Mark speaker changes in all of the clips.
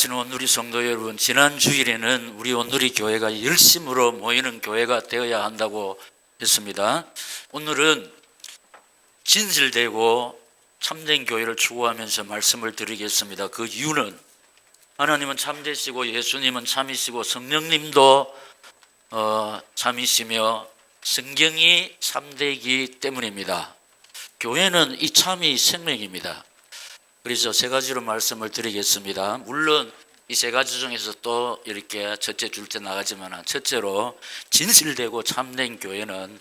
Speaker 1: 사랑하시는 온누리 성도 여러분, 지난 주일에는 우리 온누리 교회가 열심으로 모이는 교회가 되어야 한다고 했습니다. 오늘은 진실되고 참된 교회를 추구하면서 말씀을 드리겠습니다. 그 이유는 하나님은 참되시고 예수님은 참이시고 성령님도 참이시며 성경이 참되기 때문입니다. 교회는 이 참이 생명입니다. 그래서 세 가지로 말씀을 드리겠습니다. 물론 이 세 가지 중에서 또 이렇게 첫째 줄때 나가지만 첫째로 진실되고 참된 교회는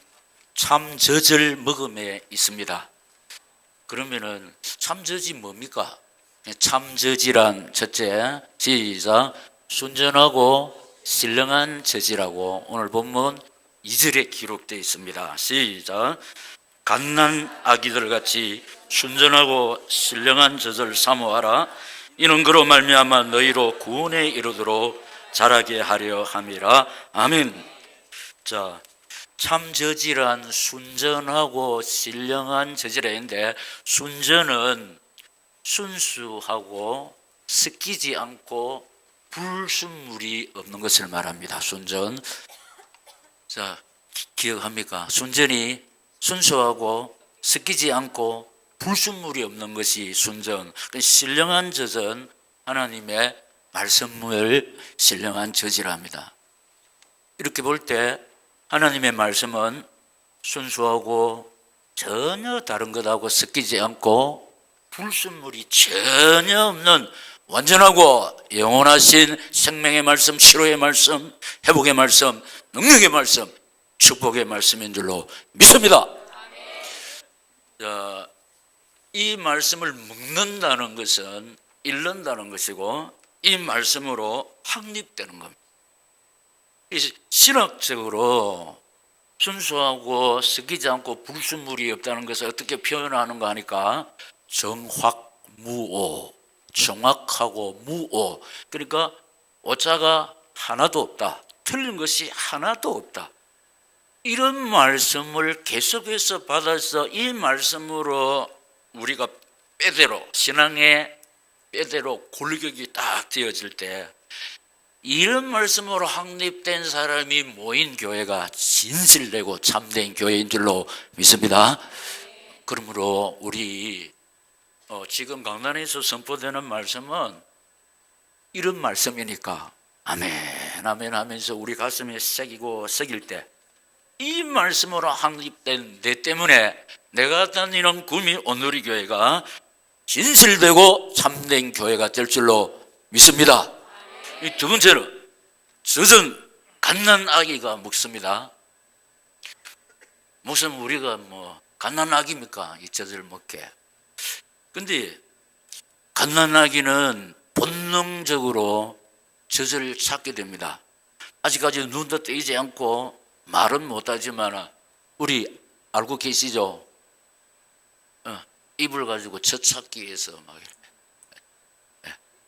Speaker 1: 참젖을 먹음에 있습니다. 그러면은 참젖이 뭡니까? 참젖이란 첫째, 시작, 순전하고 신령한 젖이라고 오늘 본문 2절에 기록되어 있습니다. 시작, 갓난 아기들 같이 순전하고 신령한 젖을 사모하라. 이는 그로 말미암아 너희로 구원에 이르도록 자라게 하려 함이라. 아멘. 자, 참젖이란 순전하고 신령한 젖이라 했는데, 순전은 순수하고 섞이지 않고 불순물이 없는 것을 말합니다. 순전. 자, 기억합니까? 순전이 순수하고 섞이지 않고 불순물이 없는 것이 순전. 신령한 젖은 하나님의 말씀을 신령한 젖이라 합니다. 이렇게 볼 때 하나님의 말씀은 순수하고 전혀 다른 것하고 섞이지 않고 불순물이 전혀 없는 완전하고 영원하신 생명의 말씀, 치료의 말씀, 회복의 말씀, 능력의 말씀, 축복의 말씀인 줄로 믿습니다. 자, 이 말씀을 먹는다는 것은 읽는다는 것이고, 이 말씀으로 확립되는 겁니다. 신학적으로 순수하고 섞이지 않고 불순물이 없다는 것을 어떻게 표현하는가 하니까 정확무오, 정확하고 무오, 그러니까 오차가 하나도 없다, 틀린 것이 하나도 없다, 이런 말씀을 계속해서 받아서 이 말씀으로 우리가 빼대로, 신앙의 빼대로 골격이 딱 되어질 때 이런 말씀으로 확립된 사람이 모인 교회가 진실되고 참된 교회인 줄로 믿습니다. 그러므로 우리 지금 강단에서 선포되는 말씀은 이런 말씀이니까 아멘 아멘 하면서 우리 가슴에 새길 때 이 말씀으로 확립된 내 때문에 내가 다니는 구미 온누리 교회가 진실되고 참된 교회가 될 줄로 믿습니다. 이 두 번째는 젖은 갓난 아기가 먹습니다. 무슨 우리가 갓난 아기입니까? 이 젖을 먹게. 근데 갓난 아기는 본능적으로 젖을 찾게 됩니다. 아직까지 눈도 뜨이지 않고 말은 못하지만 우리 알고 계시죠? 입을 가지고 젖 찾기 위해서 막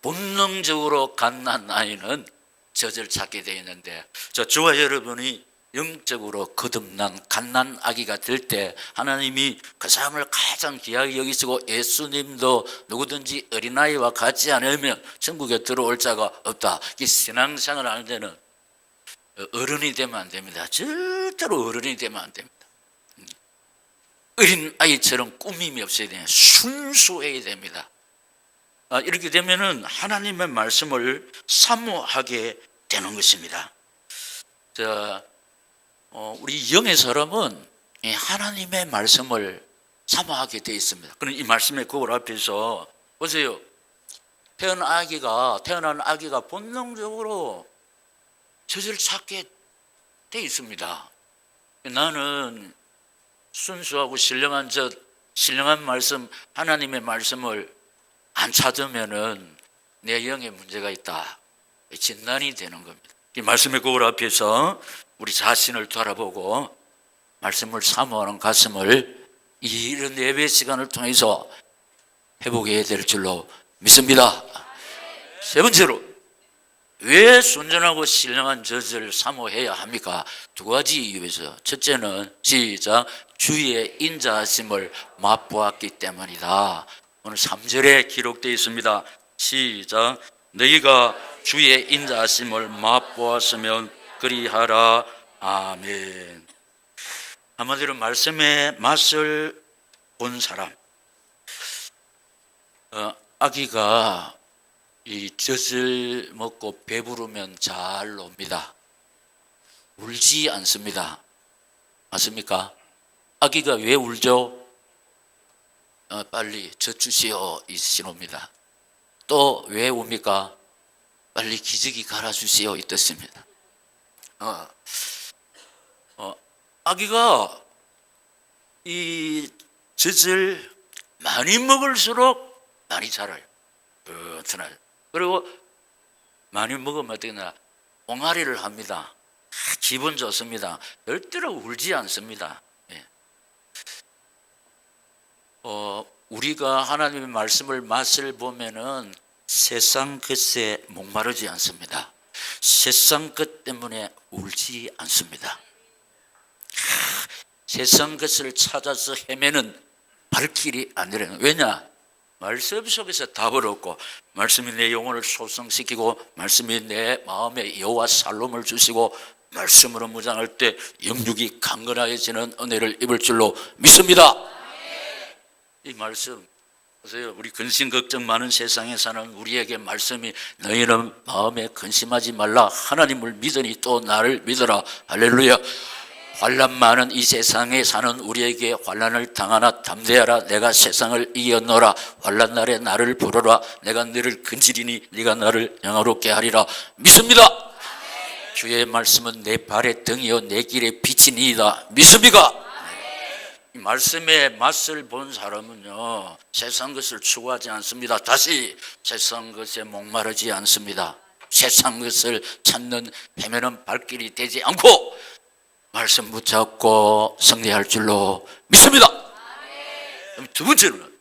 Speaker 1: 본능적으로 갓난 아이는 젖을 찾게 되어 있는데, 저와 여러분이 영적으로 거듭난 갓난 아기가 될 때 하나님이 그 사람을 가장 귀하게 여기시고, 예수님도 누구든지 어린아이와 같지 않으면 천국에 들어올 자가 없다. 이 신앙생활을 하는 데는 어른이 되면 안 됩니다. 절대로 어른이 되면 안 됩니다. 어린아이처럼 꾸밈이 없어야 돼요. 순수해야 됩니다. 이렇게 되면은 하나님의 말씀을 사모하게 되는 것입니다. 우리 영의 사람은 하나님의 말씀을 사모하게 되어 있습니다. 그럼 이 말씀의 그걸 앞에서 보세요. 태어난 아기가 본능적으로 젖을 찾게 되어 있습니다. 나는 순수하고 신령한 젖, 신령한 말씀, 하나님의 말씀을 안 찾으면은 내 영에 문제가 있다, 진단이 되는 겁니다. 이 말씀의 거울 앞에서 우리 자신을 돌아보고 말씀을 사모하는 가슴을 이런 예배 시간을 통해서 회복해야 될 줄로 믿습니다. 세 번째로, 왜 순전하고 신령한 젖을 사모해야 합니까? 두 가지 이유에서. 첫째는 시작, 주의 인자하심을 맛보았기 때문이다. 오늘 3절에 기록되어 있습니다. 시작, 너희가 주의 인자하심을 맛보았으면 그리하라. 아멘. 한마디로 말씀의 맛을 본 사람. 아기가 이 젖을 먹고 배부르면 잘 놉니다. 울지 않습니다. 맞습니까? 아기가 왜 울죠? 빨리 젖 주시오 이 신호입니다. 또 왜 웁니까? 빨리 기저귀 갈아주시오 이 뜻입니다. 아기가 이 젖을 많이 먹을수록 많이 자라요. 그리고 많이 먹으면 어떻게 되나 옹알이를 합니다. 기분 좋습니다. 절대로 울지 않습니다. 예. 우리가 하나님의 말씀을 맛을 보면은 세상 것에 목마르지 않습니다. 세상 것 때문에 울지 않습니다. 세상 것을 찾아서 헤매는 발길이 아니라는. 왜냐? 말씀 속에서 답을 얻고 말씀이 내 영혼을 소성시키고 말씀이 내 마음에 여호와 살롬을 주시고 말씀으로 무장할 때 영육이 강건해지는 은혜를 입을 줄로 믿습니다. 이 말씀 보세요. 우리 근심 걱정 많은 세상에 사는 우리에게 말씀이 너희는 마음에 근심하지 말라. 하나님을 믿으니 또 나를 믿어라. 할렐루야. 환난 많은 이 세상에 사는 우리에게 환난을 당하나 담대하라. 내가 세상을 이겼노라. 환난 날에 나를 부르라. 내가 너를 근지리니 네가 나를 영화롭게 하리라. 믿습니다. 주의 말씀은 내 발의 등이요 내 길의 빛이니이다. 믿습니까? 이 말씀의 맛을 본 사람은요 세상 것을 추구하지 않습니다. 다시 세상 것에 목마르지 않습니다. 세상 것을 찾는 헤매는 발길이 되지 않고 말씀 붙잡고 승리할 줄로 믿습니다. 두 번째는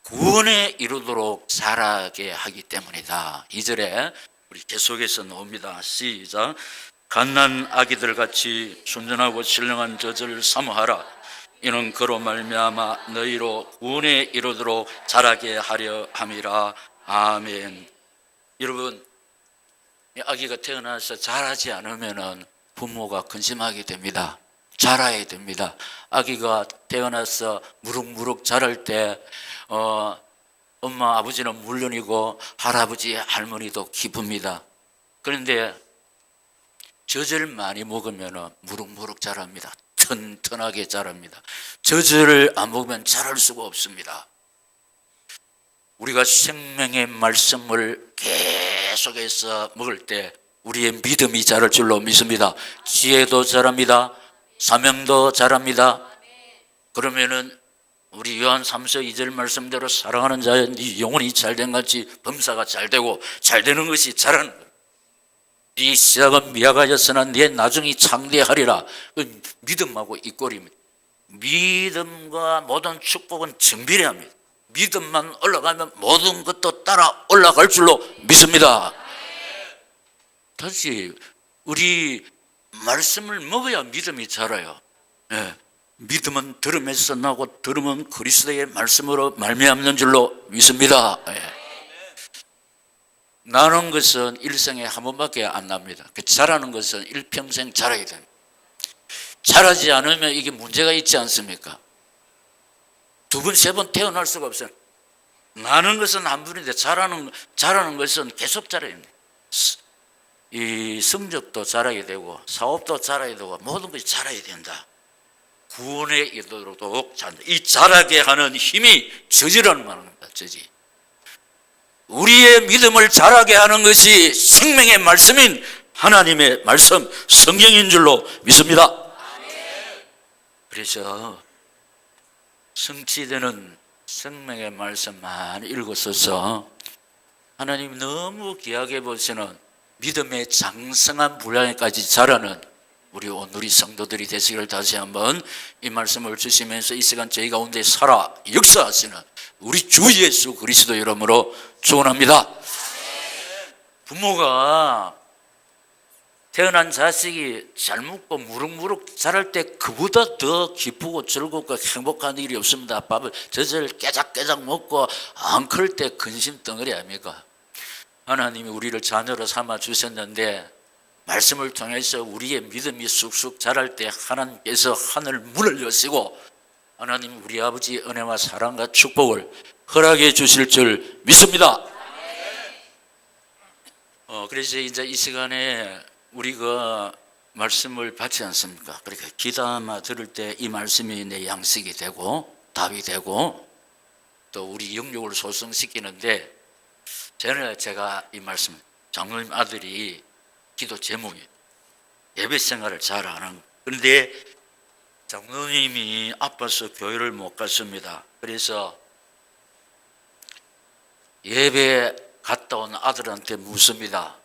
Speaker 1: 구원에 이르도록 자라게 하기 때문이다. 2절에 우리 계속해서 나옵니다. 시작. 갓난 아기들 같이 순전하고 신령한 젖을 사모하라. 이는 그로 말미암아 너희로 구원에 이르도록 자라게 하려 함이라. 아멘. 여러분, 아기가 태어나서 자라지 않으면은 부모가 근심하게 됩니다. 자라야 됩니다. 아기가 태어나서 무럭무럭 자랄 때 엄마 아버지는 물론이고 할아버지 할머니도 기쁩니다. 그런데 젖을 많이 먹으면 무럭무럭 자랍니다. 튼튼하게 자랍니다. 젖을 안 먹으면 자랄 수가 없습니다. 우리가 생명의 말씀을 계속해서 먹을 때 우리의 믿음이 자랄 줄로 믿습니다. 지혜도 자랍니다. 사명도 자랍니다. 그러면은 우리 요한 3서 2절 말씀대로 사랑하는 자의 네 영혼이 잘된 같이 범사가 잘되고 잘되는 것이 자라는 거예요. 네 시작은 미약하였으나 네 나중이 창대하리라. 그 믿음하고 이꼴입니다. 믿음과 모든 축복은 정비례합니다. 믿음만 올라가면 모든 것도 따라 올라갈 줄로 믿습니다. 다시 우리 말씀을 먹어야 믿음이 자라요. 예. 믿음은 들음에서 나고 들음은 그리스도의 말씀으로 말미암는 줄로 믿습니다. 예. 나는 것은 일생에 한 번밖에 안 납니다. 자라는 것은 일평생 자라야 됩니다. 자라지 않으면 이게 문제가 있지 않습니까? 두 번, 세 번 태어날 수가 없어요. 나는 것은 한 번인데 자라는 것은 계속 자라야 됩니다. 이 성적도 자라야 되고 사업도 자라야 되고 모든 것이 자라야 된다. 구원에 이르도록 잔다. 이 자라게 하는 힘이 저지라는 말입니다. 저지. 우리의 믿음을 자라게 하는 것이 생명의 말씀인 하나님의 말씀, 성경인 줄로 믿습니다. 그래서 성취되는 생명의 말씀 많이 읽었어서 하나님 너무 귀하게 보시는 믿음의 장성한 분량에까지 자라는 우리 오늘의 성도들이 되시기를 다시 한번 이 말씀을 주시면서 이 시간 저희 가운데 살아 역사하시는 우리 주 예수 그리스도 이름으로 축원합니다. 부모가 태어난 자식이 잘 먹고 무럭무럭 자랄 때 그보다 더 기쁘고 즐겁고 행복한 일이 없습니다. 밥을 젖을 깨작깨작 먹고 안 클 때 근심 덩어리 아닙니까? 하나님이 우리를 자녀로 삼아 주셨는데 말씀을 통해서 우리의 믿음이 쑥쑥 자랄 때 하나님께서 하늘 문을 여시고 하나님 우리 아버지 은혜와 사랑과 축복을 허락해 주실 줄 믿습니다. 그래서 이제 이 시간에 우리가 말씀을 받지 않습니까? 그러니까 귀담아 들을 때 이 말씀이 내 양식이 되고 답이 되고 또 우리 영역을 소성시키는데 제가 이 말씀 장로님 아들이 기도 제목이 예배 생활을 잘하는, 그런데 장로님이 아파서 교회를 못 갔습니다. 그래서 예배 갔다 온 아들한테 묻습니다.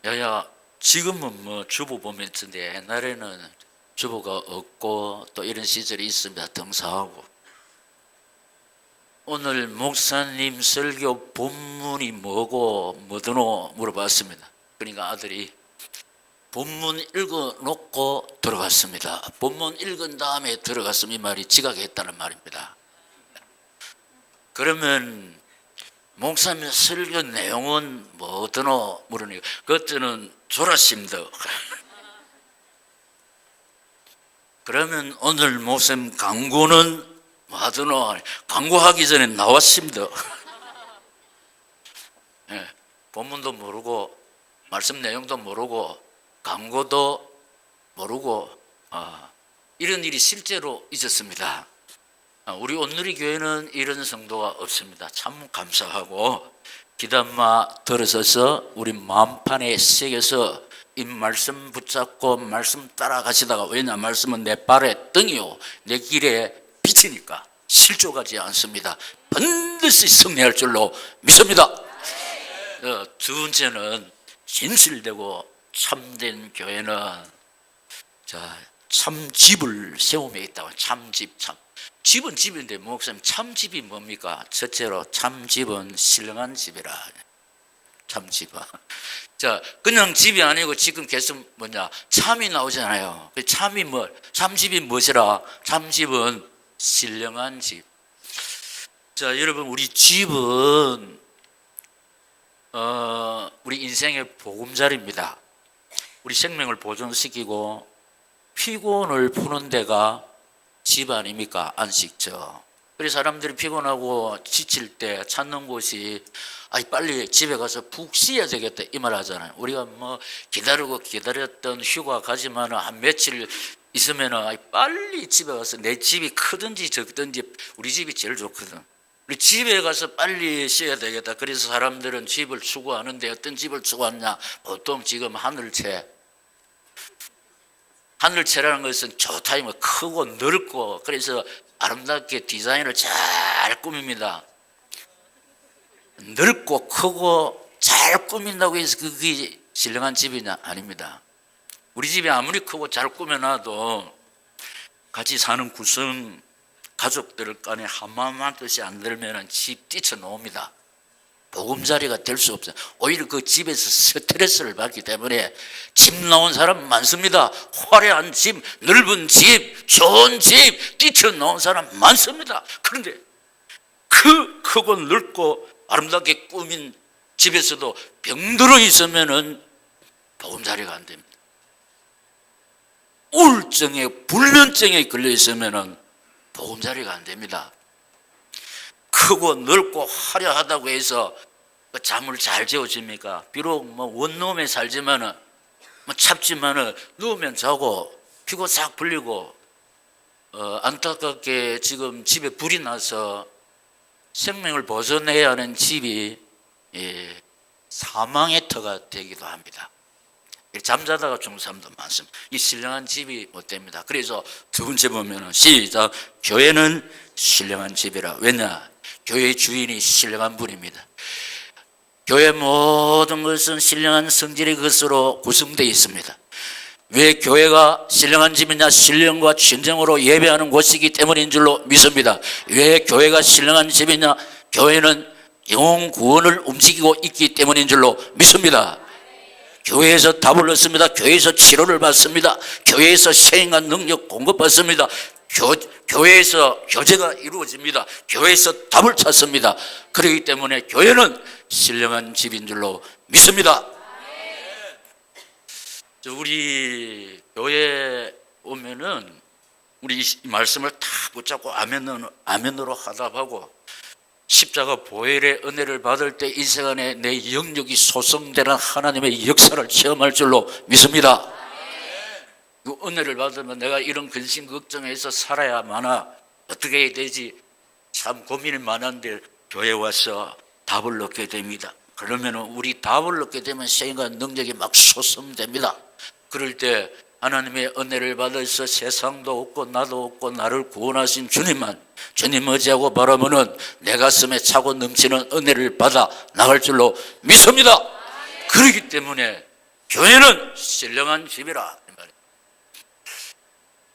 Speaker 1: 야야, 지금은 뭐 주보 보면 있는데 옛날에는 주보가 없고 또 이런 시절이 있습니다. 등사하고. 오늘 목사님 설교 본문이 뭐고 뭐더노 물어봤습니다. 그러니까 아들이 본문 읽어놓고 들어갔습니다. 본문 읽은 다음에 들어갔으면 이 말이 지각했다는 말입니다. 그러면 목사님 설교 내용은 뭐더노 물으니까 그것들은 졸았습니다. 그러면 오늘 목사님 강구는 뭐하더노? 강구하기 전에 나왔습니다. 네, 본문도 모르고 말씀 내용도 모르고 강구도 모르고 이런 일이 실제로 있었습니다. 우리 온누리 교회는 이런 성도가 없습니다. 참 감사하고 기담아 들어서서 우리 마음판에 새겨서 이 말씀 붙잡고 말씀 따라가시다가, 왜냐 말씀은 내 발의 등이요 내 길에 빛이니까 실족하지 않습니다. 반드시 승리할 줄로 믿습니다. 두 번째는 진실되고 참된 교회는 참집을 세움에 있다고. 참집, 집은 집인데 목사님 참집이 뭡니까? 첫째로 참집은 신령한 집이라. 참집은 그냥 집이 아니고 지금 계속 참이 나오잖아요. 참집이 무엇이라? 참집은 신령한 집. 여러분, 우리 집은 우리 인생의 보금자리입니다. 우리 생명을 보존시키고 피곤을 푸는 데가 집 아닙니까? 안식처. 그래서 사람들이 피곤하고 지칠 때 찾는 곳이 빨리 집에 가서 푹 쉬어야 되겠다 이 말 하잖아요. 우리가 기다렸던 휴가 가지만 한 며칠 있으면 빨리 집에 가서, 내 집이 크든지 적든지 우리 집이 제일 좋거든. 우리 집에 가서 빨리 쉬어야 되겠다. 그래서 사람들은 집을 추구하는데 어떤 집을 추구하느냐? 보통 지금 하늘채라는 것은 좋다, 크고 넓고, 그래서 아름답게 디자인을 잘 꾸밉니다. 넓고 크고 잘 꾸민다고 해서 그게 신령한 집이냐? 아닙니다. 우리 집이 아무리 크고 잘 꾸며놔도 같이 사는 구성 가족들 간에 한마음 뜻이 안 들면 집 뛰쳐놓습니다. 보금자리가 될 수 없어요. 오히려 그 집에서 스트레스를 받기 때문에 집 나온 사람 많습니다. 화려한 집, 넓은 집, 좋은 집 뛰쳐놓은 사람 많습니다. 그런데 그 크고 넓고 아름답게 꾸민 집에서도 병들어 있으면은 보금자리가 안 됩니다. 우울증에 불면증에 걸려 있으면은 보금자리가 안 됩니다. 크고 넓고 화려하다고 해서 잠을 잘 재워집니까? 비록 원룸에 살지만은 찹지만은 누우면 자고 피고 싹 풀리고, 안타깝게 지금 집에 불이 나서 생명을 보존해야 하는 집이 사망의 터가 되기도 합니다. 잠자다가 죽는 사람도 많습니다. 이 신령한 집이 못 됩니다. 그래서 두 번째 보면은 시작. 교회는 신령한 집이라. 왜냐? 교회의 주인이 신령한 분입니다. 교회 모든 것은 신령한 성질의 것으로 구성되어 있습니다. 왜 교회가 신령한 집이냐? 신령과 진정으로 예배하는 곳이기 때문인 줄로 믿습니다. 왜 교회가 신령한 집이냐? 교회는 영혼 구원을 움직이고 있기 때문인 줄로 믿습니다. 교회에서 답을 얻습니다. 교회에서 치료를 받습니다. 교회에서 세임과 능력 공급받습니다. 교회에서 교제가 이루어집니다. 교회에서 답을 찾습니다. 그렇기 때문에 교회는 신령한 집인 줄로 믿습니다. 우리 교회 오면은 우리 이 말씀을 다 붙잡고 아멘으로 화답하고 십자가 보혈의 은혜를 받을 때 이 시간에 내 영역이 소성되는 하나님의 역사를 체험할 줄로 믿습니다. 그 은혜를 받으면 내가 이런 근심 걱정에서 살아야 마나 어떻게 해야 되지 참 고민이 많은데 교회 와서 답을 얻게 됩니다. 그러면 우리 답을 얻게 되면 생각 능력이 막 솟음됩니다. 그럴 때 하나님의 은혜를 받아서 세상도 없고 나도 없고 나를 구원하신 주님 의지하고 바라보는 내 가슴에 차고 넘치는 은혜를 받아 나갈 줄로 믿습니다. 그렇기 때문에 교회는 신령한 집이라.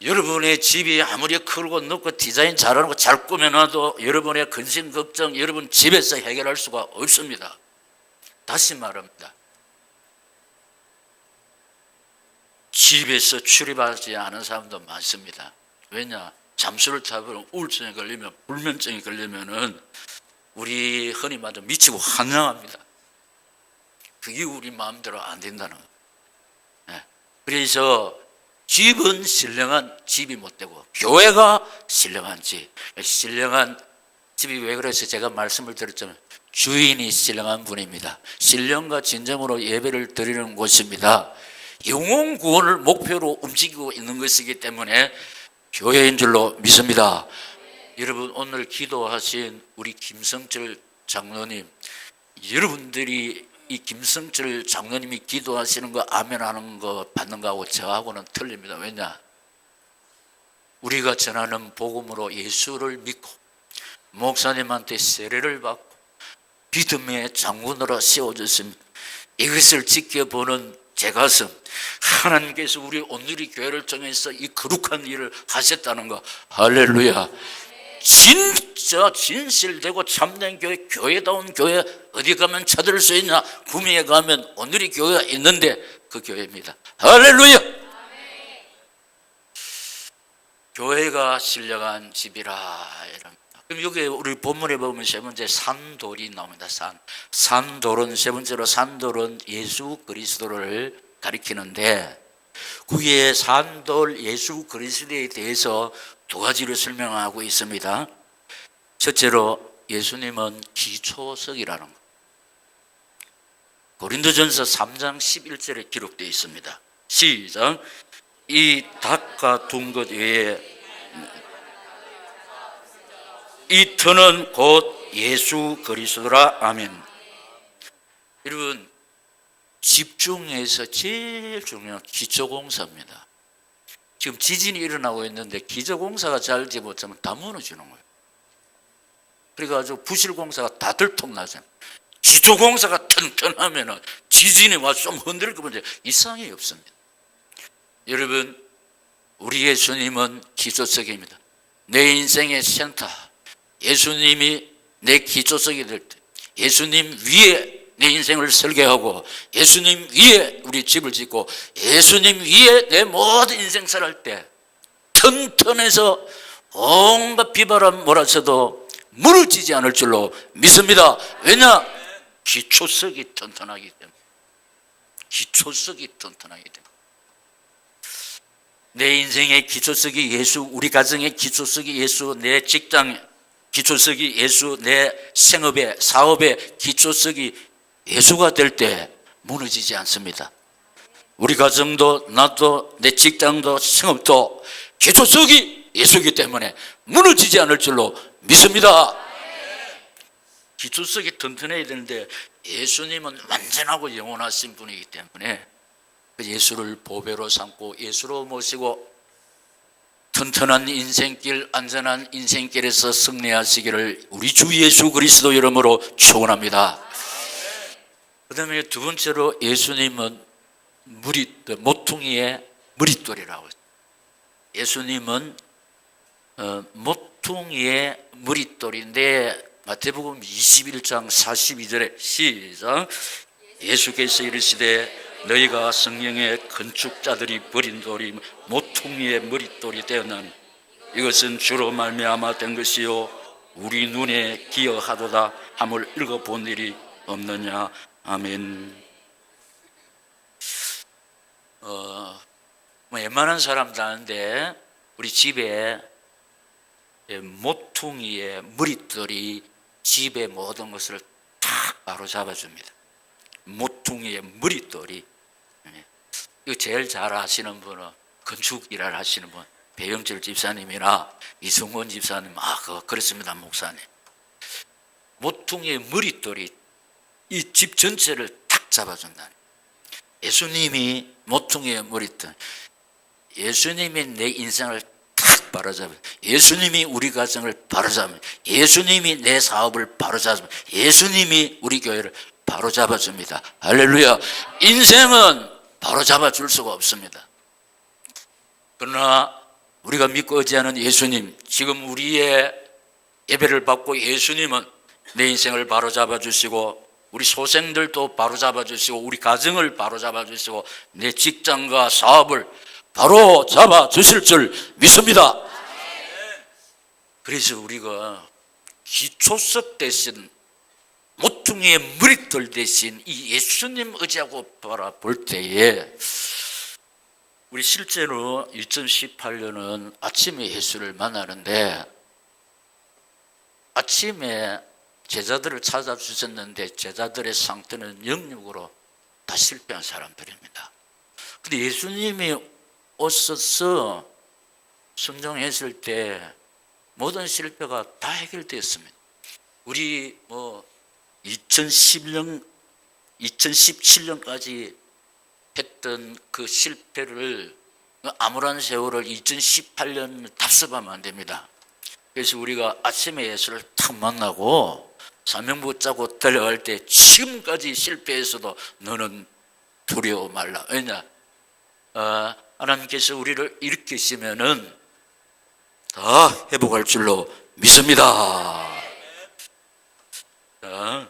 Speaker 1: 여러분의 집이 아무리 크고 넓고 디자인 잘하는 거 잘 꾸며놔도 여러분의 근심 걱정 여러분 집에서 해결할 수가 없습니다. 다시 말합니다. 집에서 출입하지 않은 사람도 많습니다. 왜냐? 잠수를 타면 우울증에 걸리면 불면증에 걸리면은 우리 흔히 말하면 미치고 환장합니다. 그게 우리 마음대로 안 된다는 거예요. 그래서 집은 신령한 집이 못 되고 교회가 신령한 집. 신령한 집이 왜 그래서 제가 말씀을 드렸잖아요. 주인이 신령한 분입니다. 신령과 진정으로 예배를 드리는 곳입니다. 영혼 구원을 목표로 움직이고 있는 것이기 때문에 교회인 줄로 믿습니다. 여러분 오늘 기도하신 우리 김성철 장로님, 여러분들이 이 김성철 장로님이 기도하시는 거 아멘하는 거 받는 거하고 저하고는 틀립니다. 왜냐? 우리가 전하는 복음으로 예수를 믿고 목사님한테 세례를 받고 믿음의 장군으로 세워졌습니다. 이것을 지켜보는 제 가슴, 하나님께서 우리 온누리 교회를 통해서 이 거룩한 일을 하셨다는 거, 할렐루야. 진짜 진실되고 참된 교회, 교회다운 교회 어디 가면 찾을 수 있냐? 구미에 가면 온누리 교회가 있는데 그 교회입니다. 할렐루야. 교회가 신령한 집이라. 그럼 여기 우리 본문에 보면 세 번째 산돌이 나옵니다. 산돌은 세 번째로 산돌은 예수 그리스도를 가리키는데 그의 산돌 예수 그리스도에 대해서 두 가지로 설명하고 있습니다. 첫째로 예수님은 기초석이라는 것. 고린도전서 3장 11절에 기록되어 있습니다. 시작. 이 닭과 둔 것 외에 이 터는 곧 예수 그리스도라. 아멘. 여러분 집중해서 제일 중요한 기초공사입니다. 지금 지진이 일어나고 있는데 기초공사가 잘 되지 못하면 다 무너지는 거예요. 그래가지고 부실공사가 다 들통나잖아요. 기초공사가 튼튼하면 지진이 와서 좀 흔들고 보면 이상이 없습니다. 여러분 우리 예수님은 기초석입니다. 내 인생의 센터, 예수님이 내 기초석이 될 때 예수님 위에 내 인생을 설계하고 예수님 위에 우리 집을 짓고 예수님 위에 내 모든 인생 살할 때 튼튼해서 온갖 비바람 몰아쳐도 무너지지 않을 줄로 믿습니다. 왜냐? 기초석이 튼튼하기 때문에. 기초석이 튼튼하기 때문에. 내 인생의 기초석이 예수, 우리 가정의 기초석이 예수, 내 직장 기초석이 예수, 내 생업의 사업의 기초석이 예수가 될 때 무너지지 않습니다. 우리 가정도 나도 내 직장도 생업도 기초석이 예수이기 때문에 무너지지 않을 줄로 믿습니다. 기초석이 튼튼해야 되는데 예수님은 완전하고 영원하신 분이기 때문에 예수를 보배로 삼고 예수로 모시고 튼튼한 인생길, 안전한 인생길에서 승리하시기를 우리 주 예수 그리스도 이름으로 축원합니다. 그 다음에 두 번째로 예수님은 모퉁이의 머릿돌이라고 했어요. 예수님은 모퉁이의 머릿돌인데 마태복음 21장 42절에 시작. 예수께서 이르시되 너희가 성령의 건축자들이 버린 돌이 모퉁이의 머릿돌이 되었나니 이것은 주로 말미암아 된 것이요 우리 눈에 기여하도다 함을 읽어본 일이 없느냐. 아멘. 웬만한 사람도 아는데 우리 집에 모퉁이의 머릿돌이 집의 모든 것을 다 바로잡아줍니다. 모퉁이의 머릿돌이. 이거 제일 잘 아시는 분은 건축 일을 하시는 분, 배영철 집사님이나 이승원 집사님, 그렇습니다, 목사님. 모퉁이의 머릿돌이 이 집 전체를 탁 잡아준다. 예수님이 모퉁이의 머릿돌, 예수님이 내 인생을 탁 바로잡아요. 예수님이 우리 가정을 바로잡아요. 예수님이 내 사업을 바로잡아요. 예수님이 우리 교회를 바로잡아줍니다. 할렐루야. 인생은 바로잡아줄 수가 없습니다. 그러나 우리가 믿고 의지하는 예수님, 지금 우리의 예배를 받고 예수님은 내 인생을 바로잡아 주시고 우리 소생들도 바로잡아 주시고 우리 가정을 바로잡아 주시고 내 직장과 사업을 바로잡아 주실 줄 믿습니다. 그래서 우리가 기초석 대신 모퉁이의 머릿돌 대신 이 예수님 의지하고 바라볼 때에 우리 실제로 2018년은 아침에 예수를 만나는데 아침에 제자들을 찾아주셨는데 제자들의 상태는 영육으로 다 실패한 사람들입니다. 근데 예수님이 오셔서 성령했을 때 모든 실패가 다 해결되었습니다. 우리 2017년까지 했던 그 실패를 아무런 세월을 2018년 답습하면 안 됩니다. 그래서 우리가 아침에 예수를 탁 만나고 사명 붙잡고 달려갈 때 지금까지 실패해서도 너는 두려워 말라. 왜냐? 하나님께서 우리를 일으키시면은 다 회복할 줄로 믿습니다. 그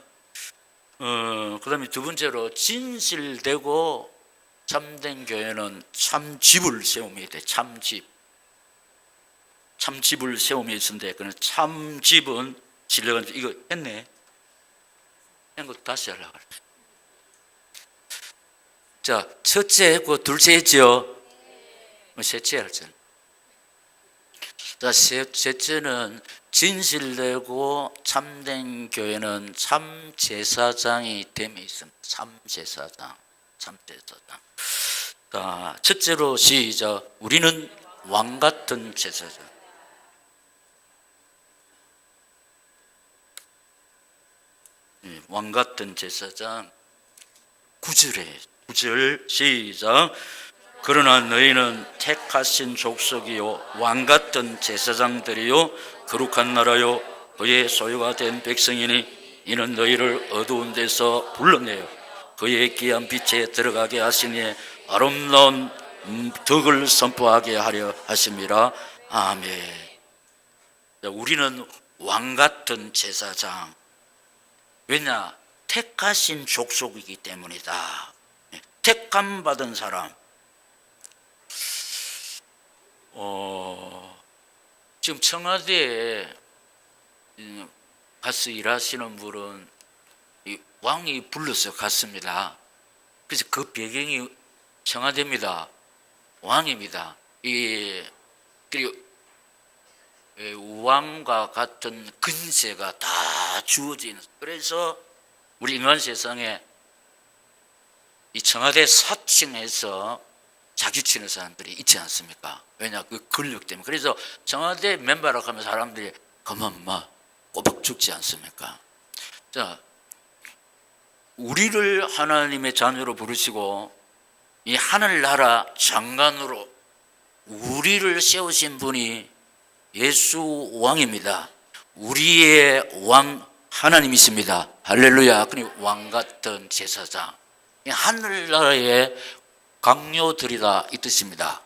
Speaker 1: 다음에 두 번째로 진실되고 참된 교회는 참집을 세움이 돼. 참집을 세움이 있는데 그는 참집은 신뢰가 이거 했네. 이거 다시 하려고 그래. 자, 첫째 했고 둘째 했죠. 셋째 할지. 자, 셋째는 진실되고 참된 교회는 참 제사장이 됨에 있습니다. 참 제사장. 자, 첫째로 시작. 우리는 왕 같은 제사장. 왕 같은 제사장. 9절 시작. 그러나 너희는 택하신 족속이요 왕 같은 제사장들이요 거룩한 나라요 그의 소유가 된 백성이니 이는 너희를 어두운 데서 불러내요 그의 귀한 빛에 들어가게 하시니 아름다운 덕을 선포하게 하려 하심이라. 아멘. 우리는 왕 같은 제사장. 왜냐? 택하신 족속이기 때문이다. 택함 받은 사람. 지금 청와대에 가서 일하시는 분은 왕이 불러서 갔습니다. 그래서 그 배경이 청와대입니다. 왕입니다. 그리고 왕과 같은 근세가 다 주어지는. 그래서 우리 인간 세상에 이 청와대 사칭해서 자기치는 사람들이 있지 않습니까? 왜냐? 그 권력 때문에. 그래서 청와대 멤버라고 하면 사람들이 가만 꼬박 죽지 않습니까? 자, 우리를 하나님의 자녀로 부르시고 이 하늘나라 장관으로 우리를 세우신 분이 예수 왕입니다. 우리의 왕 하나님이십니다. 할렐루야. 그러니 왕 같은 제사장. 하늘나라의 강요들이다 이 뜻입니다.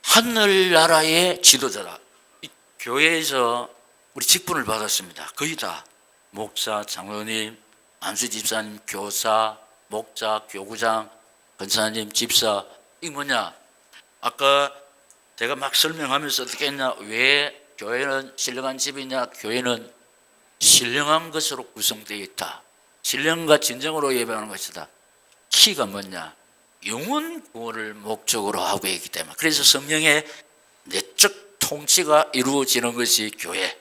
Speaker 1: 하늘나라의 지도자다. 이 교회에서 우리 직분을 받았습니다. 거의 다 목사, 장로님, 안수 집사님, 교사, 목자, 교구장, 권사님, 집사. 이게 뭐냐? 아까 제가 막 설명하면서 어떻게 했냐, 왜 교회는 신령한 집이냐, 교회는 신령한 것으로 구성되어 있다. 신령과 진정으로 예배하는 것이다. 키가 뭐냐, 영혼 구원을 목적으로 하고 있기 때문에. 그래서 성령의 내적 통치가 이루어지는 것이 교회.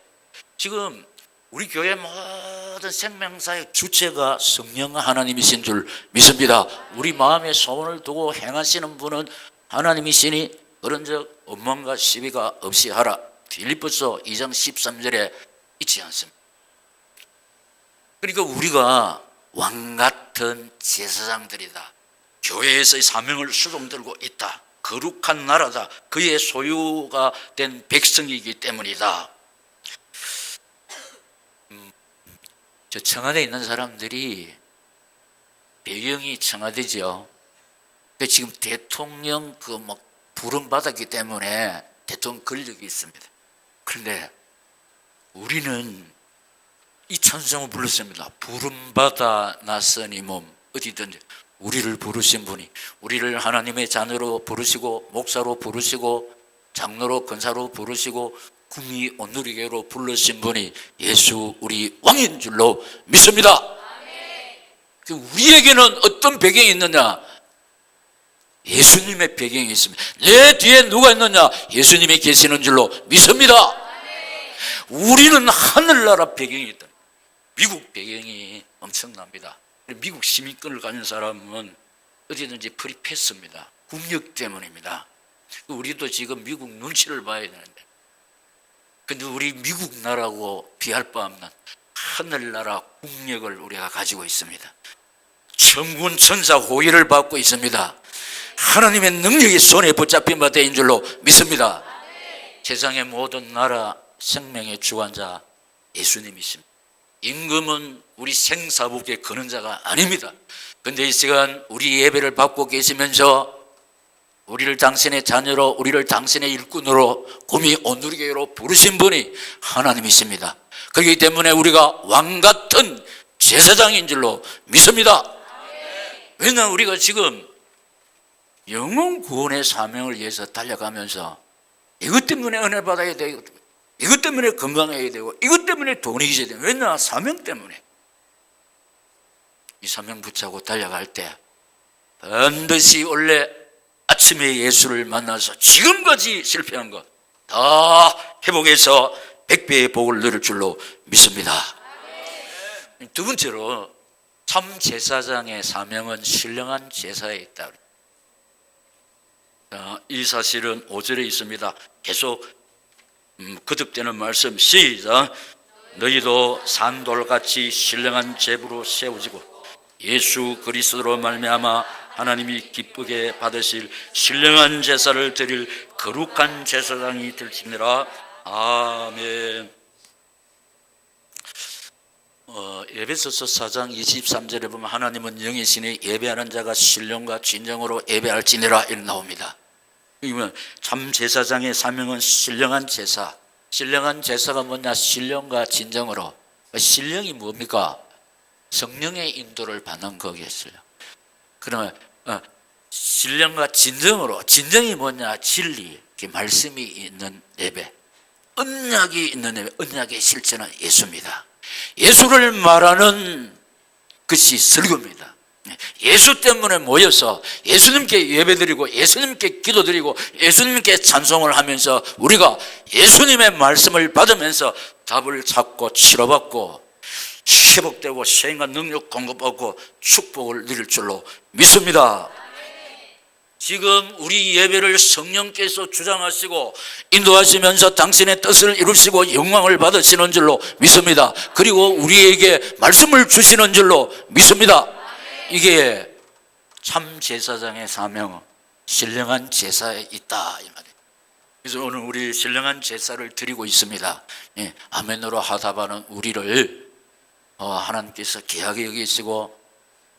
Speaker 1: 지금 우리 교회 모든 생명사의 주체가 성령 하나님이신 줄 믿습니다. 우리 마음에 소원을 두고 행하시는 분은 하나님이시니 그런 적 원망과 시비가 없이 하라. 빌립보서 2장 13절에 있지 않습니다. 그러니까 우리가 왕같은 제사장들이다. 교회에서의 사명을 수종들고 있다. 거룩한 나라다. 그의 소유가 된 백성이기 때문이다. 저 청와대에 있는 사람들이 배경이 청와대죠. 근데 지금 대통령 부름 받았기 때문에 대통령 권력이 있습니다. 그런데 우리는 이 찬송을 불렀습니다. 부름받아 나서니 몸 어디든지. 우리를 부르신 분이, 우리를 하나님의 자녀로 부르시고 목사로 부르시고 장로로 권사로 부르시고 국리 온누리교로 부르신 분이 예수 우리 왕인 줄로 믿습니다. 우리에게는 어떤 배경이 있느냐? 예수님의 배경이 있습니다. 내 뒤에 누가 있느냐? 예수님이 계시는 줄로 믿습니다. 우리는 하늘나라 배경이 있다. 미국 배경이 엄청납니다. 미국 시민권을 가진 사람은 어디든지 프리패스입니다. 국력 때문입니다. 우리도 지금 미국 눈치를 봐야 되는데, 근데 우리 미국 나라고 비할 바 없는 하늘나라 국력을 우리가 가지고 있습니다. 천군 천사 호위를 받고 있습니다. 하나님의 능력이 손에 붙잡힌 바 되인 줄로 믿습니다. 세상의 모든 나라 생명의 주관자 예수님이십니다. 임금은 우리 생사복의 거는 자가 아닙니다. 그런데 이 시간 우리 예배를 받고 계시면서 우리를 당신의 자녀로, 우리를 당신의 일꾼으로 구미 온누리교회로 부르신 분이 하나님이십니다. 그렇기 때문에 우리가 왕같은 제사장인 줄로 믿습니다. 왜냐하면 우리가 지금 영혼 구원의 사명을 위해서 달려가면서 이것 때문에 은혜 받아야 되고, 이것 때문에 건강해야 되고, 이것 때문에 돈이 있어야 되고, 왜냐? 사명 때문에. 이 사명 붙잡고 달려갈 때 반드시 원래 아침에 예수를 만나서 지금까지 실패한 것 다 회복해서 100배의 복을 누릴 줄로 믿습니다. 두 번째로 참 제사장의 사명은 신령한 제사에 있다. 이 사실은 5절에 있습니다. 계속 거듭되는 말씀, 시작. 너희도 산돌같이 신령한 제부로 세워지고 예수 그리스도로 말미암아 하나님이 기쁘게 받으실 신령한 제사를 드릴 거룩한 제사장이 될지니라. 아멘. 에베소서 4장 23절에 보면 하나님은 영이시니 예배하는 자가 신령과 진정으로 예배할지니라 이렇게 나옵니다. 그러면 참 제사장의 사명은 신령한 제사. 신령한 제사가 뭐냐? 신령과 진정으로. 신령이 뭡니까? 성령의 인도를 받는 거겠어요. 그러면 신령과 진정으로. 진정이 뭐냐? 진리, 말씀이 있는 예배, 언약이 있는 예배. 언약의 실체는 예수입니다. 예수를 말하는 것이 설교입니다. 예수 때문에 모여서 예수님께 예배드리고 예수님께 기도드리고 예수님께 찬송을 하면서 우리가 예수님의 말씀을 받으면서 답을 찾고 치료받고 회복되고 시행과 능력 공급받고 축복을 누릴 줄로 믿습니다. 지금 우리 예배를 성령께서 주장하시고 인도하시면서 당신의 뜻을 이루시고 영광을 받으시는 줄로 믿습니다. 그리고 우리에게 말씀을 주시는 줄로 믿습니다. 이게 참 제사장의 사명은 신령한 제사에 있다 이 말이에요. 그래서 오늘 우리 신령한 제사를 드리고 있습니다. 아멘으로 하답하는 우리를 하나님께서 귀하게 여기시고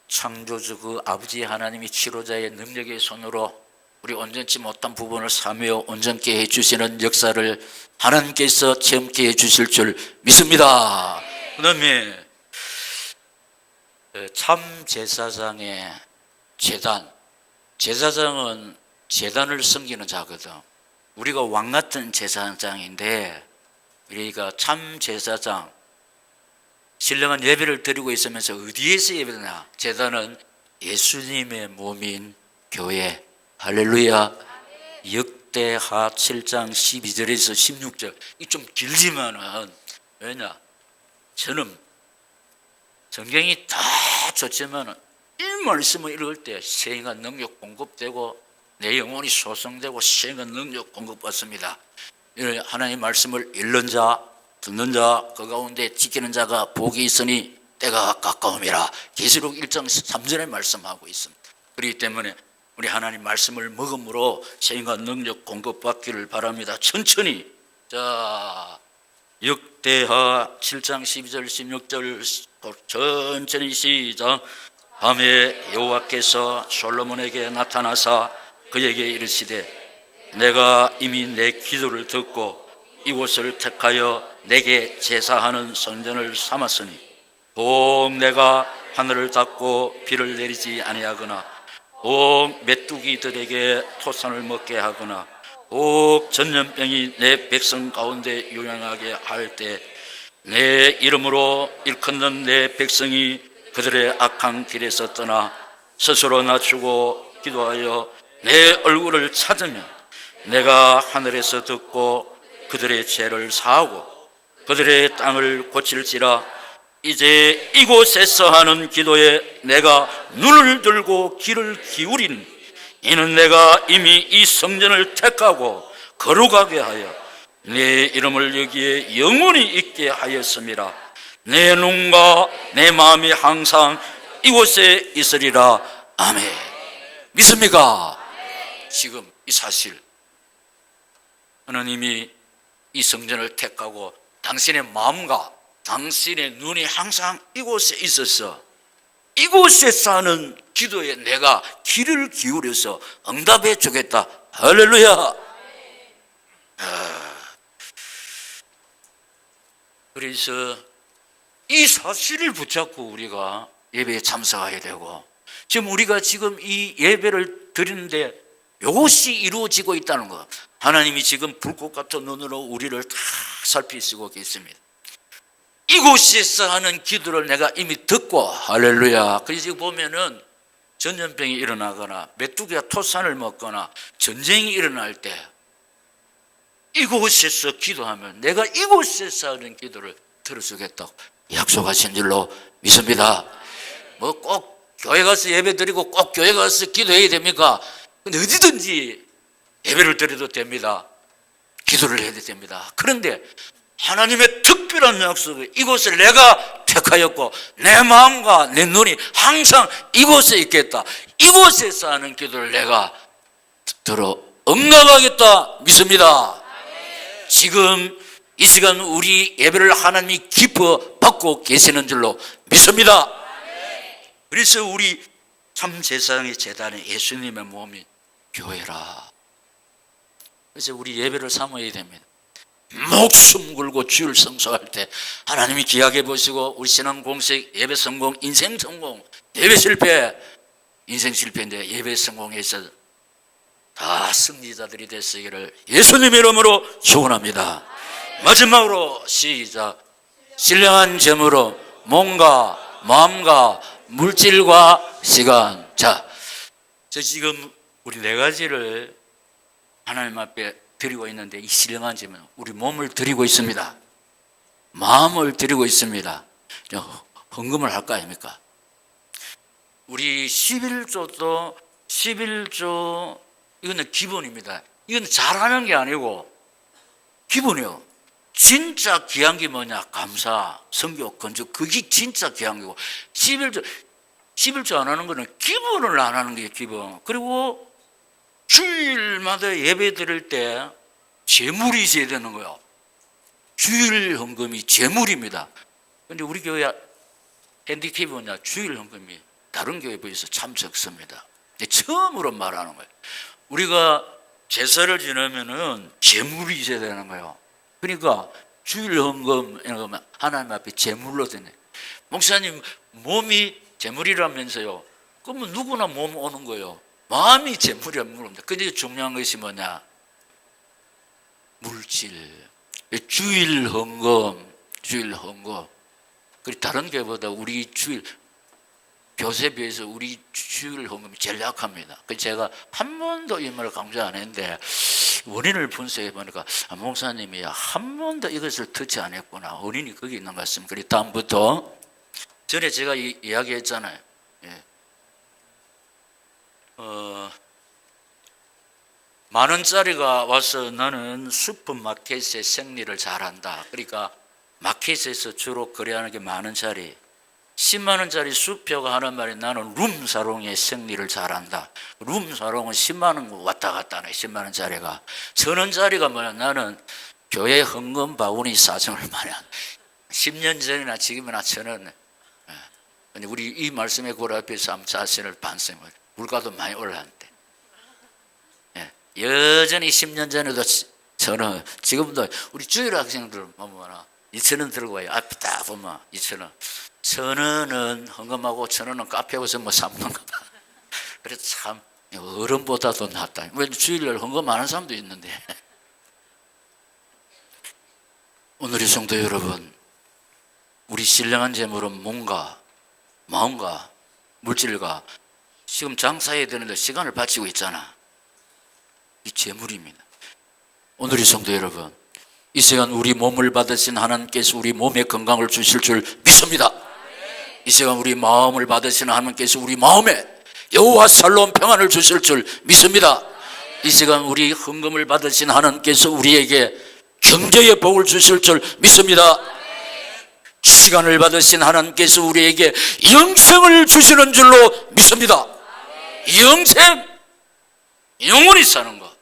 Speaker 1: 창조주 그 아버지 하나님이 치료자의 능력의 손으로 우리 온전치 못한 부분을 사며 온전케 해주시는 역사를 하나님께서 체험케 해주실 줄 믿습니다. 그 다음에 참 제사장의 제단. 제사장은 제단을 섬기는 자거든. 우리가 왕 같은 제사장인데, 우리가 참 제사장, 신령한 예배를 드리고 있으면서 어디에서 예배드냐? 제단은 예수님의 몸인 교회. 할렐루야. 역대하 7장 12절에서 16절. 이 좀 길지만은, 왜냐? 저는 성경이 다 좋지만은 이 말씀을 읽을 때 생한 능력 공급되고 내 영혼이 소성되고 생한 능력 공급받습니다. 하나님의 말씀을 읽는 자, 듣는 자, 그 가운데 지키는 자가 복이 있으니 때가 가까움이라. 계시록 1장 3절에 말씀하고 있습니다. 그렇기 때문에 우리 하나님 말씀을 먹음으로 생각 능력 공급받기를 바랍니다. 천천히. 자, 역대하 7장 12절 16절 천천히 시작. 밤에 여호와께서 솔로몬에게 나타나사 그에게 이르시되 내가 이미 내 기도를 듣고 이곳을 택하여 내게 제사하는 성전을 삼았으니 꼭 내가 하늘을 닫고 비를 내리지 아니하거나 꼭 메뚜기들에게 토산을 먹게 하거나 꼭 전염병이 내 백성 가운데 유행하게 할 때 내 이름으로 일컫는 내 백성이 그들의 악한 길에서 떠나 스스로 낮추고 기도하여 내 얼굴을 찾으면 내가 하늘에서 듣고 그들의 죄를 사하고 그들의 땅을 고칠지라. 이제 이곳에서 하는 기도에 내가 눈을 들고 귀를 기울이니 이는 내가 이미 이 성전을 택하고 거룩하게 하여 내 이름을 여기에 영원히 있게 하였음이라. 내 눈과 내 마음이 항상 이곳에 있으리라. 아멘. 믿습니까? 지금 이 사실 하나님이 이 성전을 택하고 당신의 마음과 당신의 눈이 항상 이곳에 있어서 이곳에서 하는 기도에 내가 귀를 기울여서 응답해 주겠다. 할렐루야. 그래서 이 사실을 붙잡고 우리가 예배에 참석해야 되고, 지금 우리가 지금 이 예배를 드리는데 이것이 이루어지고 있다는 것. 하나님이 지금 불꽃 같은 눈으로 우리를 다 살피시고 계십니다. 이곳에서 하는 기도를 내가 이미 듣고, 할렐루야. 그래서 지금 보면은 전염병이 일어나거나 메뚜기가 토산을 먹거나 전쟁이 일어날 때 이곳에서 기도하면 내가 이곳에서 하는 기도를 들어주겠다고 약속하신 줄로 믿습니다. 뭐 꼭 교회 가서 예배 드리고 꼭 교회 가서 기도해야 됩니까? 근데 어디든지 예배를 드려도 됩니다. 기도를 해도 됩니다. 그런데 하나님의 특별한 약속이 이곳을 내가 택하였고 내 마음과 내 눈이 항상 이곳에 있겠다. 이곳에서 하는 기도를 내가 들어 응답하겠다 믿습니다. 지금 이 시간 우리 예배를 하나님이 기뻐 받고 계시는 줄로 믿습니다. 그래서 우리 참 제사장의 제단에 예수님의 몸이 교회라. 그래서 우리 예배를 삼아야 됩니다. 목숨 걸고 주를 성소할 때 하나님이 귀하게 보시고 우리 신앙 공식, 예배 성공, 인생 성공, 예배 실패, 인생 실패인데 예배 성공해서 다 승리자들이 되시기를 예수님의 이름으로 축원합니다. 마지막으로 시작. 신령한 제물로 몸과 마음과 물질과 시간. 자, 저 지금 우리 네 가지를 하나님 앞에 드리고 있는데 이 신령한 제물, 우리 몸을 드리고 있습니다. 마음을 드리고 있습니다. 헌금을 할 거 아닙니까? 우리 11조도 11조 이거는 기본입니다. 이건 잘하는 게 아니고 기본이요. 진짜 귀한 게 뭐냐? 감사, 성교, 건축. 그게 진짜 귀한 거고 11조 안 하는 거는 기본을 안 하는 게 기본. 그리고 주일마다 예배 드릴 때 제물이 있어야 되는 거예요. 주일 헌금이 제물입니다. 그런데 우리 교회 핸디캡이 뭐냐? 주일 헌금이 다른 교회에 비해서 참 적습니다. 처음으로 말하는 거예요. 우리가 제사를 지내면은 제물이 있어야 되는 거예요. 그러니까 주일 헌금 이런 거 하나님 앞에 제물로 되네. 목사님 몸이 제물이라면서요. 그러면 누구나 몸 오는 거예요. 마음이 제물이라면 모릅니다. 근데 중요한 것이 뭐냐? 주일 헌금. 그리고 다른 교회보다 우리 주일 교세에 비해서 우리 주일 헌금이 제일 약합니다. 그래서 제가 한 번도 이 말을 강조 안 했는데 원인을 분석해 보니까 목사님이 한 번도 이것을 터치 안 했구나. 원인이 거기 있는 것 같습니다. 그리고 다음부터 전에 제가 이야기했잖아요. 예. 만 원짜리가 와서 나는 슈퍼마켓의 생리를 잘한다. 그러니까 마켓에서 주로 거래하는 게 만 원짜리. 10만 원짜리 수표가 하는 말이 나는 룸사롱의 생리를 잘한다. 룸사롱은 10만 원 왔다 갔다 하네. 10만 원짜리가. 1,000원짜리가 뭐야? 나는 교회 헌금 바구니 사정을 말이야. 10년 전이나 지금이나 저는 우리 이 말씀의 고리 앞에서 한번 자신을 반성을. 물가도 많이 올랐는데 여전히 10년 전에도 저는 지금도 우리 주일 학생들 보면 2,000원 들고 와요. 앞에 딱 보면 2,000원. 1,000원은 헌금하고 1,000원은 카페 가서 뭐 삼는 거다. 그래서 참 어른보다도 낫다. 왜 주일날 헌금 안 하는 사람도 있는데. 오늘의 성도 여러분, 우리 신령한 재물은 몸과 마음과 물질과 지금 장사해야 되는데 시간을 바치고 있잖아. 이 재물입니다. 오늘의 성도 여러분, 이 시간 우리 몸을 받으신 하나님께서 우리 몸에 건강을 주실 줄 믿습니다. 이 시간 우리 마음을 받으신 하나님께서 우리 마음에 여호와 살로운 평안을 주실 줄 믿습니다. 이 시간 우리 헌금을 받으신 하나님께서 우리에게 경제의 복을 주실 줄 믿습니다. 시간을 받으신 하나님께서 우리에게 영생을 주시는 줄로 믿습니다. 영생, 영원히 사는 것.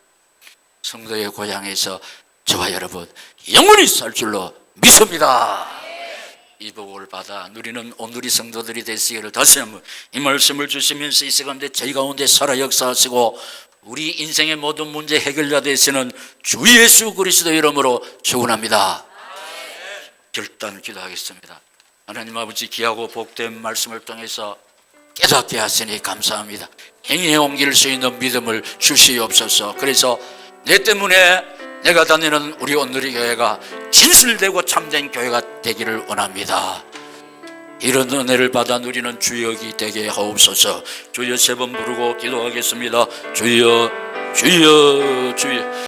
Speaker 1: 성도의 고향에서 저와 여러분 영원히 살 줄로 믿습니다. 이 복을 받아 누리는 오늘의 성도들이 되시기를 다시 한번 이 말씀을 주시면서 이 시간에 저희 가운데 살아 역사하시고 우리 인생의 모든 문제 해결자 되시는 주 예수 그리스도 이름으로 축원합니다. 결단 기도하겠습니다. 하나님 아버지, 귀하고 복된 말씀을 통해서 깨닫게 하시니 감사합니다. 행위에 옮길 수 있는 믿음을 주시옵소서. 그래서 내 때문에 내가 다니는 우리 오늘의 교회가 진실되고 참된 교회가 되기를 원합니다. 이런 은혜를 받아 누리는 주역이 되게 하옵소서. 주여 세 번 부르고 기도하겠습니다. 주여, 주여, 주여.